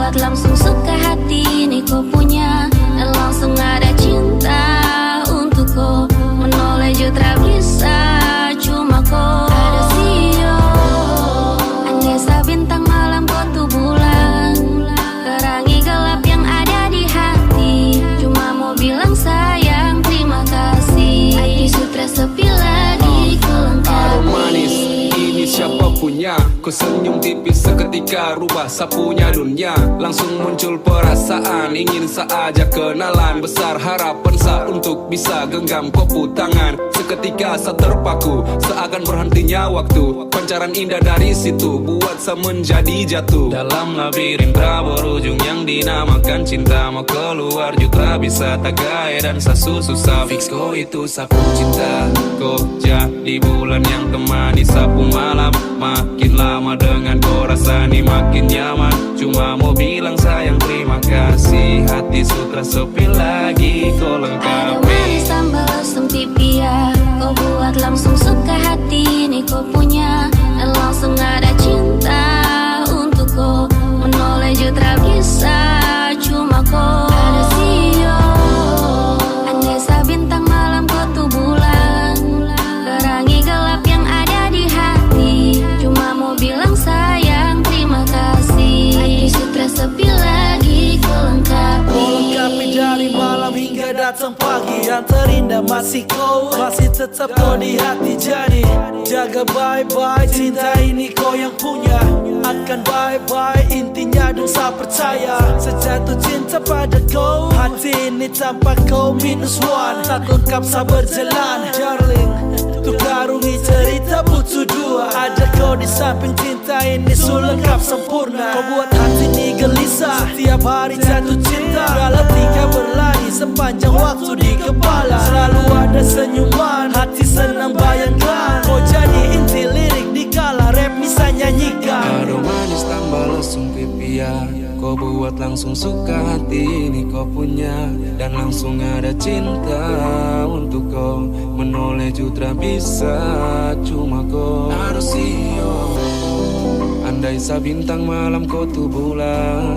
buat langsung suka hati ini kau punya, dan langsung ada cinta untuk kau. Menoleh jutra bisa, cuma kau ada sio. Andesa bintang malam kau tuh bulan, terangi gelap yang ada di hati. Cuma mau bilang sayang, terima kasih. Hati sutra sepi lagi kau lengkapi. Manis, ini siapa punya? Kau senyum tipis seketika rubah sapunya dunia. Langsung muncul perasaan ingin saja kenalan. Besar harapan sa untuk bisa genggam kopu tangan. Seketika sa terpaku, seakan berhentinya waktu. Pancaran indah dari situ buat sa menjadi jatuh dalam labirinta berujung yang dinamakan cinta. Mau keluar jutra bisa tagai dan sa susah fix kau itu sapu cinta. Kau jadi bulan yang temani sapu malam. Makin lama dengan kau rasani makin nyaman. Cuma mau bilang sayang terima kasih. Hati sutra sepi lagi kau Ada lengkapi. manis tambah lesung pipi ya, kau buat langsung suka hati ini kau punya, dan langsung ada cinta untuk kau. Menoleh jutra bisa, cuma kau ada sio. Andesa bintang malam kau tuh bulan, terangi gelap yang ada di hati. Cuma mau bilang sayang terima kasih. Hati sutra sepi lagi kau lengkapi. Kau lengkapi dari malam hingga datang pagi. Yang terindah masih kau, masih tetap kau di hati. Jadi jaga baik-baik, cinta ini kau yang punya. Akan baik-baik, intinya dong saya percaya. Sejatuh cinta pada kau, hati ini tanpa kau minus one. Tak lengkap saya berjalan, darling. Untuk karungi cerita butuh dua. Ada kau di samping, cinta ini lengkap sempurna. Kau buat hati ini gelisah, setiap hari jatuh cinta. Kalau tiga berlari sepanjang waktu di kepala. Selalu ada senyuman, hati senang bayangkan. Kau jadi inti lirik di kala rap bisa nyanyikan. Aduh manis tambah lesung pipi ya, kau buat langsung suka hati ini kau punya, dan langsung ada cinta untuk kau. Menoleh jutra bisa, cuma kau harus sio. Andai sa bintang malam kau tuh bulan,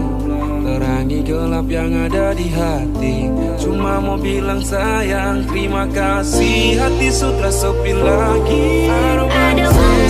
terangi gelap yang ada di hati. Cuma mau bilang sayang terima kasih. Hati sutra sepi lagi. Ada manis tambah